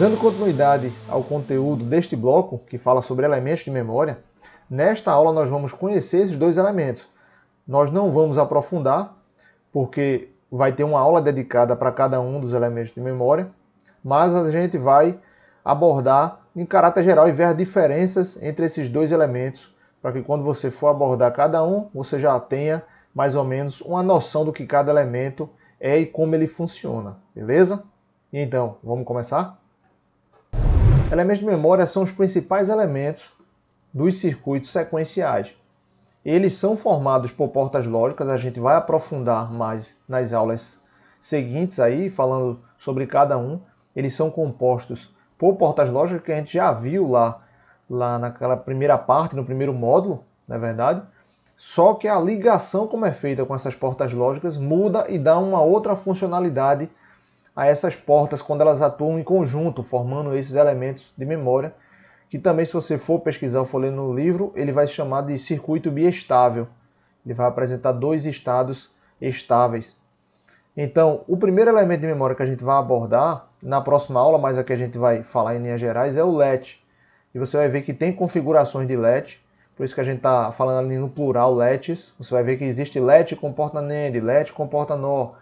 Dando continuidade ao conteúdo deste bloco, que fala sobre elementos de memória, nesta aula nós vamos conhecer esses dois elementos. Nós não vamos aprofundar, porque vai ter uma aula dedicada para cada um dos elementos de memória, mas a gente vai abordar em caráter geral e ver as diferenças entre esses dois elementos, para que quando você for abordar cada um, você já tenha mais ou menos uma noção do que cada elemento é e como ele funciona, beleza? Então, vamos começar? Elementos de memória são os principais elementos dos circuitos sequenciais. Eles são formados por portas lógicas, a gente vai aprofundar mais nas aulas seguintes aí, falando sobre cada um. Eles são compostos por portas lógicas que a gente já viu lá naquela primeira parte, no primeiro módulo, não é verdade? Só que a ligação como é feita com essas portas lógicas muda e dá uma outra funcionalidade a essas portas quando elas atuam em conjunto, formando esses elementos de memória, que também, se você for pesquisar ou for ler no livro, ele vai se chamar de circuito biestável. Ele vai apresentar dois estados estáveis. Então, o primeiro elemento de memória que a gente vai abordar na próxima aula, mas aqui a gente vai falar em linhas gerais, é o LET. E você vai ver que tem configurações de LET, por isso que a gente está falando ali no plural LETs. Você vai ver que existe LET comporta NAND, LET comporta NOR.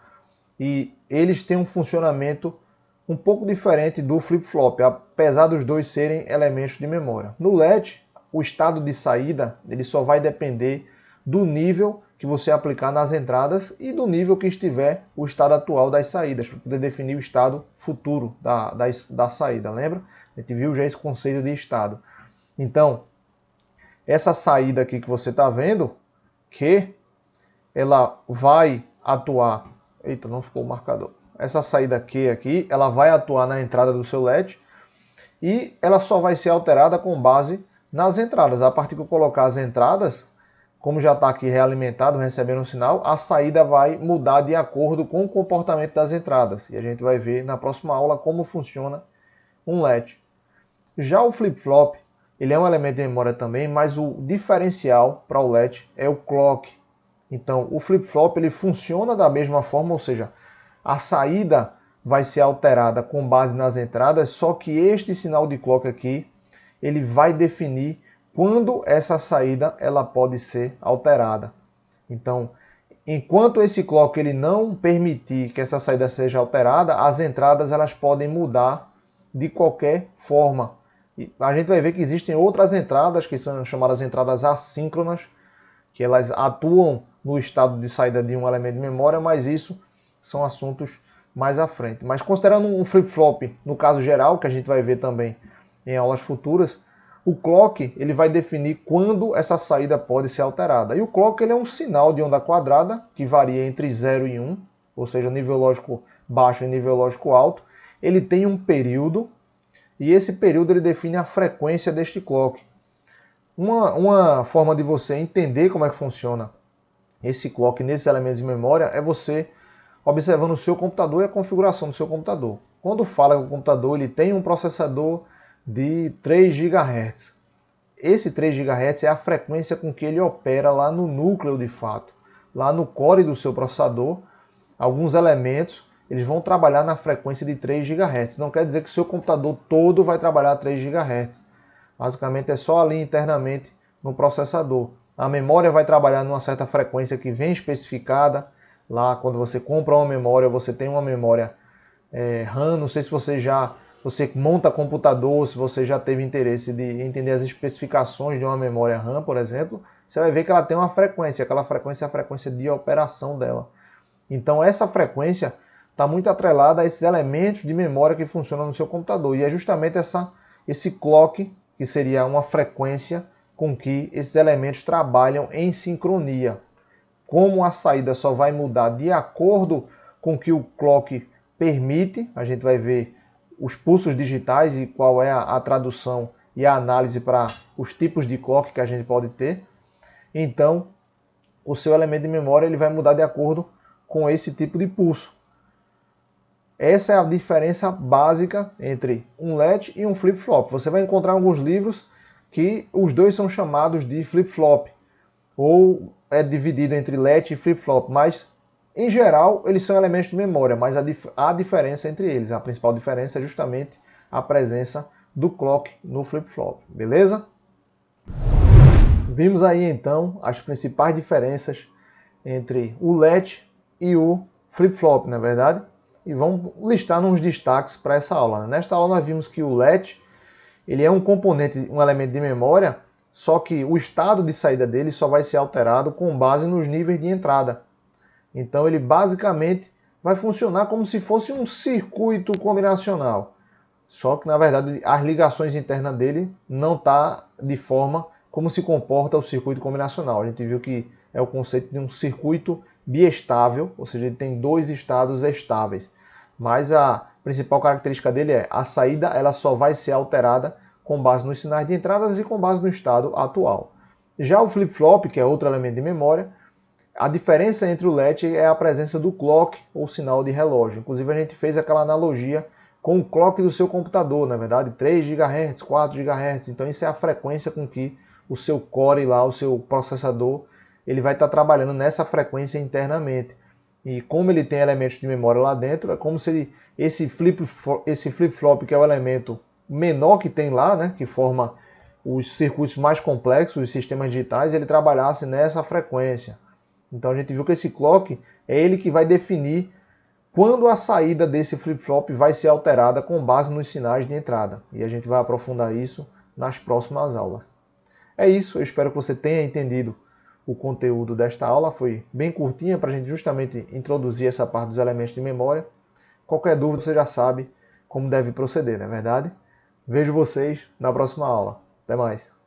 E eles têm um funcionamento um pouco diferente do flip-flop, apesar dos dois serem elementos de memória. No LED, o estado de saída ele só vai depender do nível que você aplicar nas entradas e do nível que estiver o estado atual das saídas, para poder definir o estado futuro da saída, lembra? A gente viu já esse conceito de estado. Então, essa saída aqui que você está vendo, que ela vai atuar... Eita, não ficou o marcador. Essa saída Q aqui, ela vai atuar na entrada do seu LED e ela só vai ser alterada com base nas entradas. A partir que eu colocar as entradas, como já está aqui realimentado, recebendo um sinal, a saída vai mudar de acordo com o comportamento das entradas. E a gente vai ver na próxima aula como funciona um LED. Já o flip-flop, ele é um elemento de memória também, mas o diferencial para o LED é o clock. Então, o flip-flop ele funciona da mesma forma, ou seja, a saída vai ser alterada com base nas entradas, só que este sinal de clock aqui, ele vai definir quando essa saída ela pode ser alterada. Então, enquanto esse clock ele não permitir que essa saída seja alterada, as entradas elas podem mudar de qualquer forma. E a gente vai ver que existem outras entradas, que são chamadas entradas assíncronas, que elas atuam no estado de saída de um elemento de memória, mas isso são assuntos mais à frente. Mas considerando um flip-flop, no caso geral, que a gente vai ver também em aulas futuras, o clock ele vai definir quando essa saída pode ser alterada. E o clock ele é um sinal de onda quadrada, que varia entre 0 e 1, ou seja, nível lógico baixo e nível lógico alto. Ele tem um período, e esse período ele define a frequência deste clock. Uma forma de você entender como é que funciona esse clock nesses elementos de memória é você observando o seu computador e a configuração do seu computador. Quando fala que o computador ele tem um processador de 3 GHz, esse 3 GHz é a frequência com que ele opera lá no núcleo de fato. Lá no core do seu processador, alguns elementos eles vão trabalhar na frequência de 3 GHz. Não quer dizer que o seu computador todo vai trabalhar a 3 GHz. Basicamente é só ali internamente no processador. A memória vai trabalhar numa certa frequência que vem especificada. Lá quando você compra uma memória, você tem uma memória RAM. Não sei se você monta computador, se você já teve interesse de entender as especificações de uma memória RAM, por exemplo, você vai ver que ela tem uma frequência. Aquela frequência é a frequência de operação dela. Então essa frequência está muito atrelada a esses elementos de memória que funcionam no seu computador. E é justamente esse clock, que seria uma frequência com que esses elementos trabalham em sincronia. Como a saída só vai mudar de acordo com o que o clock permite, a gente vai ver os pulsos digitais e qual é a tradução e a análise para os tipos de clock que a gente pode ter. Então, o seu elemento de memória ele vai mudar de acordo com esse tipo de pulso. Essa é a diferença básica entre um LED e um flip-flop. Você vai encontrar alguns livros que os dois são chamados de flip-flop, ou é dividido entre LED e flip-flop, mas em geral eles são elementos de memória, mas há diferença entre eles. A principal diferença é justamente a presença do clock no flip-flop, beleza? Vimos aí então as principais diferenças entre o latch e o flip-flop, não é verdade? E vamos listar uns destaques para essa aula. Nesta aula nós vimos que o latch ele é um componente, um elemento de memória, só que o estado de saída dele só vai ser alterado com base nos níveis de entrada. Então ele basicamente vai funcionar como se fosse um circuito combinacional. Só que na verdade as ligações internas dele não tá de forma como se comporta o circuito combinacional. A gente viu que é o conceito de um circuito biestável, ou seja, ele tem dois estados estáveis. Mas a principal característica dele é a saída ela só vai ser alterada com base nos sinais de entradas e com base no estado atual. Já o flip-flop, que é outro elemento de memória, a diferença entre o latch é a presença do clock, ou sinal de relógio. Inclusive a gente fez aquela analogia com o clock do seu computador, na verdade, 3 GHz, 4 GHz. Então isso é a frequência com que o seu core lá, o seu processador, ele vai estar trabalhando nessa frequência internamente. E como ele tem elementos de memória lá dentro, é como se esse flip-flop, que é o elemento menor que tem lá, né, que forma os circuitos mais complexos, os sistemas digitais, ele trabalhasse nessa frequência. Então a gente viu que esse clock é ele que vai definir quando a saída desse flip-flop vai ser alterada com base nos sinais de entrada. E a gente vai aprofundar isso nas próximas aulas. É isso, eu espero que você tenha entendido o conteúdo desta aula. Foi bem curtinha para a gente justamente introduzir essa parte dos elementos de memória. Qualquer dúvida você já sabe como deve proceder, não é verdade? Vejo vocês na próxima aula. Até mais!